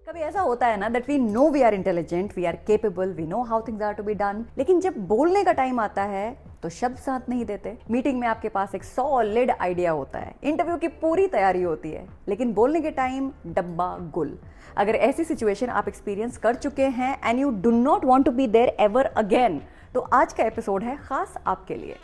कभी ऐसा होता है ना that we know we are intelligent, we are capable, we know how things are to be done, लेकिन जब बोलने का टाइम आता है तो शब्द साथ नहीं देते। मीटिंग में आपके पास एक सॉलिड आइडिया होता है, इंटरव्यू की पूरी तैयारी होती है, लेकिन बोलने के टाइम डब्बा गुल। अगर ऐसी सिचुएशन आप एक्सपीरियंस कर चुके हैं and you do not want to be there ever again, तो आज का एपिसोड है खास आपके लिए।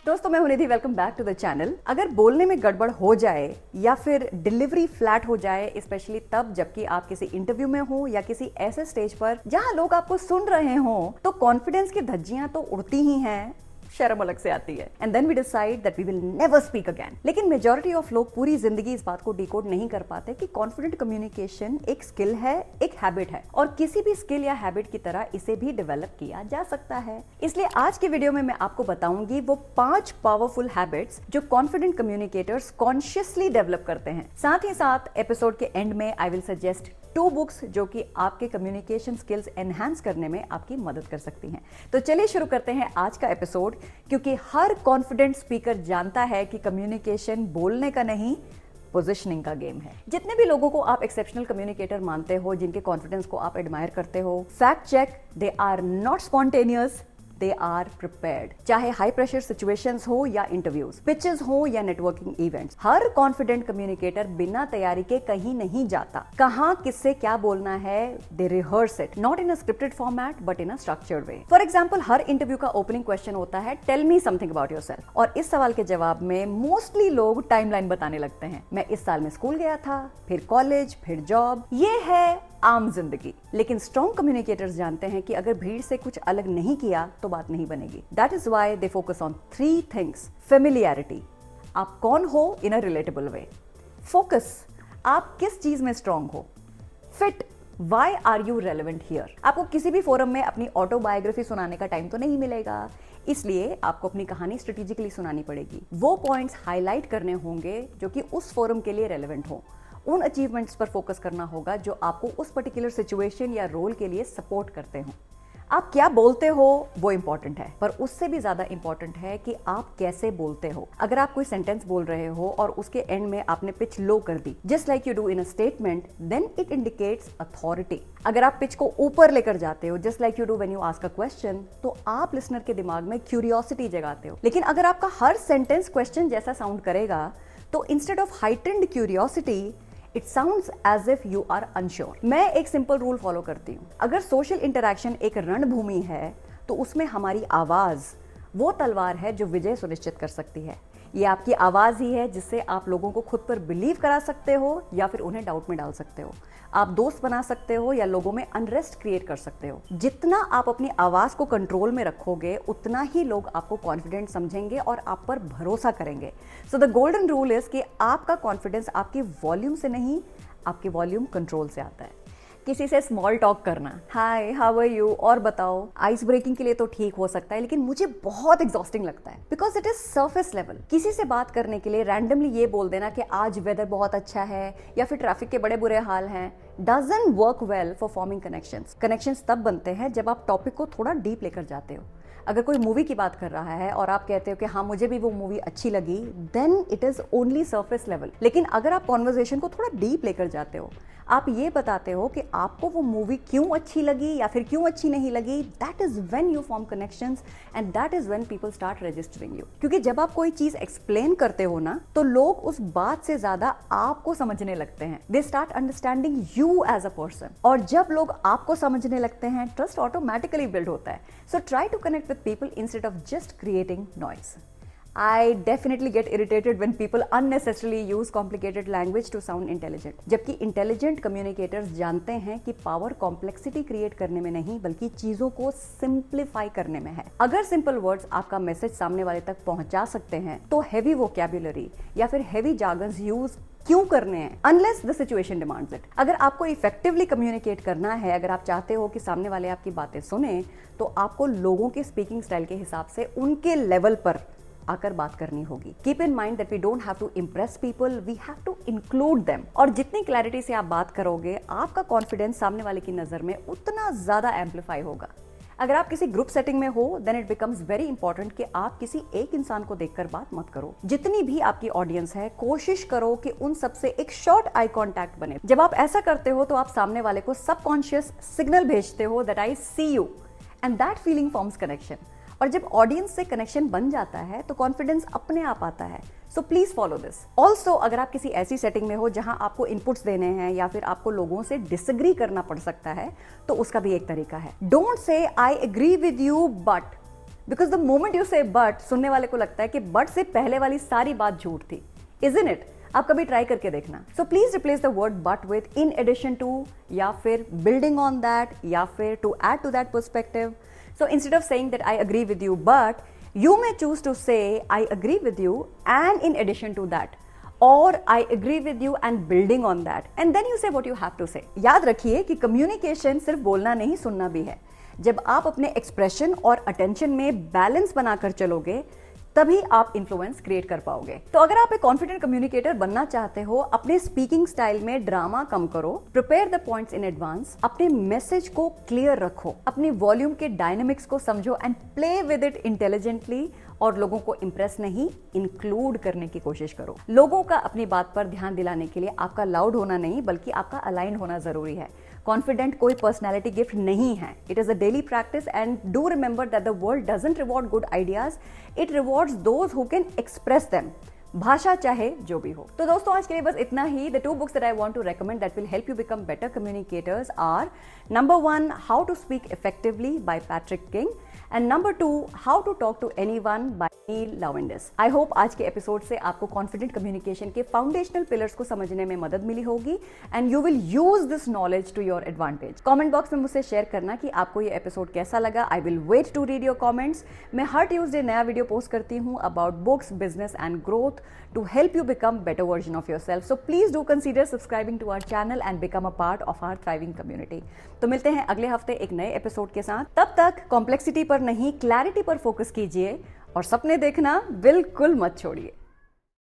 दोस्तों, मैं हूं Nidhi, welcome back to the channel. अगर बोलने में गड़बड़ हो जाए या फिर डिलीवरी फ्लैट हो जाए, स्पेशली तब जबकि आप किसी इंटरव्यू में हो या किसी ऐसे स्टेज पर जहां लोग आपको सुन रहे हो, तो कॉन्फिडेंस की धज्जियां तो उड़ती ही हैं, शर्म अलग से आती है, and then we decide that we will never speak again. लेकिन मेजॉरिटी ऑफ लोग पूरी जिंदगी इस बात को डिकोड नहीं कर पाते कि कॉन्फिडेंट कम्युनिकेशन एक स्किल है, एक हैबिट है, और किसी भी स्किल या हैबिट की तरह इसे भी डेवलप किया जा सकता है। इसलिए आज की वीडियो में मैं आपको बताऊंगी वो 5 पावरफुल हैबिट्स जो कॉन्फिडेंट कम्युनिकेटर्स कॉन्शियसली डेवलप करते हैं। साथ ही साथ एपिसोड के एंड में आई विल सजेस्ट 2 बुक्स जो कि आपके कम्युनिकेशन स्किल्स एनहांस करने में आपकी मदद कर सकती हैं। तो चलिए शुरू करते हैं आज का एपिसोड, क्योंकि हर कॉन्फिडेंट स्पीकर जानता है कि कम्युनिकेशन बोलने का नहीं, पोजिशनिंग का गेम है। जितने भी लोगों को आप एक्सेप्शनल कम्युनिकेटर मानते हो, जिनके कॉन्फिडेंस को आप एडमायर करते हो, fact check, they are not spontaneous, they are prepared. चाहे हाई प्रेशर सिचुएशंस हो या इंटरव्यूज, पिचेस हो या नेटवर्किंग इवेंट्स, हर कॉन्फिडेंट कम्युनिकेटर बिना तैयारी के कहीं नहीं जाता। कहां किससे क्या बोलना है, they rehearse it, not in a scripted format but in a structured way. For example, हर इंटरव्यू का ओपनिंग क्वेश्चन होता है, tell me something about yourself, और इस सवाल के जवाब में मोस्टली लोग टाइमलाइन बताने लगते हैं। मैं इस साल में स्कूल गया था, फिर कॉलेज, फिर जॉब। ये है आम जिंदगी। लेकिन स्ट्रॉन्ग कम्युनिकेटर्स जानते हैं कि अगर भीड़ से कुछ अलग नहीं किया तो बात नहीं बनेगी। That is why they focus on 3 things. Familiarity, आप कौन हो इन अ रिलेटेबल वे। फोकस, आप किस चीज में स्ट्रॉन्ग हो। Fit, why are you relevant here. आपको किसी भी फोरम में अपनी ऑटोबायोग्राफी सुनाने का टाइम तो नहीं मिलेगा, इसलिए आपको अपनी कहानी स्ट्रेटेजिकली सुनानी पड़ेगी। वो पॉइंट्स हाईलाइट करने होंगे जो कि उस फोरम के लिए रेलेवेंट हो। उन अचीवमेंट्स पर फोकस करना होगा जो आपको उस पर्टिकुलर सिचुएशन या रोल के लिए सपोर्ट करते हो। आप क्या बोलते हो वो इंपॉर्टेंट है, पर उससे भी ज्यादा इंपॉर्टेंट है कि आप कैसे बोलते हो। अगर आप कोई सेंटेंस बोल रहे हो और उसके एंड में आपने पिच लो कर दी, just like you do in a statement, then it indicates authority. अगर आप पिच को ऊपर लेकर जाते हो, just like you do when you ask a question, तो आप लिसनर के दिमाग में क्यूरियोसिटी जगाते हो। लेकिन अगर आपका हर सेंटेंस क्वेश्चन जैसा साउंड करेगा, तो instead of heightened curiosity, it sounds as if you are unsure. मैं एक सिंपल रूल फॉलो करती हूँ। अगर सोशल इंटरेक्शन एक रणभूमि है, तो उसमें हमारी आवाज वो तलवार है जो विजय सुनिश्चित कर सकती है। ये आपकी आवाज ही है जिससे आप लोगों को खुद पर बिलीव करा सकते हो या फिर उन्हें डाउट में डाल सकते हो। आप दोस्त बना सकते हो या लोगों में अनरेस्ट क्रिएट कर सकते हो। जितना आप अपनी आवाज को कंट्रोल में रखोगे, उतना ही लोग आपको कॉन्फिडेंट समझेंगे और आप पर भरोसा करेंगे। So the golden rule is कि आपका कॉन्फिडेंस आपकी वॉल्यूम से नहीं, आपके वॉल्यूम कंट्रोल से आता है। किसी से स्मॉल टॉक करना, हाय हाउ आर यू, और बताओ, आइस ब्रेकिंग के लिए तो ठीक हो सकता है, लेकिन मुझे बहुत एग्जॉस्टिंग लगता है because it is surface level. किसी से बात करने के लिए रैंडमली ये बोल देना कि आज वेदर बहुत अच्छा है या फिर ट्रैफिक के बड़े बुरे हाल हैं, doesn't work well for forming connections. Connections तब बनते हैं जब आप टॉपिक को थोड़ा डीप लेकर जाते हो। अगर कोई मूवी की बात कर रहा है और आप कहते हो कि हाँ मुझे भी वो मूवी अच्छी लगी, then it is only surface level. लेकिन अगर आप कॉन्वर्सेशन को थोड़ा डीप लेकर जाते हो, आप ये बताते हो कि आपको वो मूवी क्यों अच्छी लगी या फिर क्यों अच्छी नहीं लगी, that is when you form connections and that is when people start registering you. क्योंकि जब आप कोई चीज एक्सप्लेन करते हो ना, तो लोग उस बात से ज्यादा आपको समझने लगते हैं। They start understanding you as a person, और जब लोग आपको समझने लगते हैं, ट्रस्ट ऑटोमेटिकली बिल्ड होता है। So try to connect with people instead of just creating noise. I definitely get irritated when people unnecessarily use complicated language to sound intelligent. जबकि intelligent communicators जानते हैं कि power complexity create करने में नहीं, बल्कि चीजों को simplify करने में है। अगर simple words आपका मैसेज सामने वाले तक पहुंचा सकते हैं, तो heavy vocabulary या फिर heavy jargons use क्यों करने हैं, unless the situation demands it. अगर आपको इफेक्टिवली कम्युनिकेट करना है, अगर आप चाहते हो कि सामने वाले आपकी बातें सुने, तो आपको लोगों के स्पीकिंग स्टाइल के हिसाब से उनके लेवल पर आकर बात करनी होगी। Keep in mind that we don't have to impress people, we have to include them. और जितनी क्लैरिटी से आप बात करोगे, आपका कॉन्फिडेंस सामने वाले की नजर में उतना ज्यादा एम्पलीफाई होगा। अगर आप किसी ग्रुप सेटिंग में हो then it becomes very important कि आप किसी एक इंसान को देखकर बात मत करो। जितनी भी आपकी ऑडियंस है कोशिश करो कि उन सबसे एक शॉर्ट आई कांटेक्ट बने। जब आप ऐसा करते हो तो आप सामने वाले को सबकॉन्शियस सिग्नल भेजते हो that I see you and that feeling forms connection. और जब ऑडियंस से कनेक्शन बन जाता है तो कॉन्फिडेंस अपने आप आता है। So please follow this. Also अगर आप किसी ऐसी सेटिंग में हो जहां आपको इनपुट्स देने हैं या फिर आपको लोगों से डिसएग्री करना पड़ सकता है तो उसका भी एक तरीका है। Don't say I agree with you but, because the moment you say but सुनने वाले को लगता है कि बट से पहले वाली सारी बात झूठ थी। Isn't it? आप कभी ट्राई करके देखना। So please replace the word but with in addition to, या फिर बिल्डिंग ऑन दैट, या फिर to add to that perspective. So instead of saying that I agree with you, but you may choose to say I agree with you and in addition to that, or I agree with you and building on that, and then you say what you have to say. याद रखिए कि communication सिर्फ बोलना नहीं सुनना भी है। जब आप अपने एक्सप्रेशन और अटेंशन में बैलेंस बनाकर चलोगे तभी आप इन्फ्लुएंस क्रिएट कर पाओगे। तो अगर आप एक कॉन्फिडेंट कम्युनिकेटर बनना चाहते हो, अपने स्पीकिंग स्टाइल में ड्रामा कम करो, prepare the points in advance, अपने मैसेज को क्लियर रखो, अपनी वॉल्यूम के डायनेमिक्स को समझो and play with it intelligently, और लोगों को इंप्रेस नहीं इंक्लूड करने की कोशिश करो। लोगों का अपनी बात पर ध्यान दिलाने के लिए आपका लाउड होना नहीं बल्कि आपका अलाइन होना जरूरी है। कॉन्फिडेंट कोई पर्सनैलिटी गिफ्ट नहीं है, it is a daily practice and do remember that the world doesn't reward good ideas, it rewards those who can express them, भाषा चाहे जो भी हो। तो दोस्तों आज के लिए बस इतना ही। The 2 books that I want to recommend that will help you become better communicators are number 1 How to Speak Effectively by Patrick King and number 2 How to Talk to Anyone by Neil Lavendis। I hope आज के episode से आपको confident communication के foundational pillars को समझने में मदद मिली होगी and you will use this knowledge to your advantage. Comment box में मुझसे शेयर करना कि आपको ये एपिसोड कैसा लगा। I will wait to read your comments. मैं हर ट्यूसडे नया वीडियो पोस्ट करती हूँ about books, business and growth to help you become better version of yourself. So please do consider subscribing to our channel and become a part of our thriving community. तो मिलते हैं अगले हफ्ते एक नए episode के साथ। तब तक कॉम्प्लेक्सिटी पर नहीं क्लैरिटी पर फोकस कीजिए और सपने देखना बिल्कुल मत छोड़िए।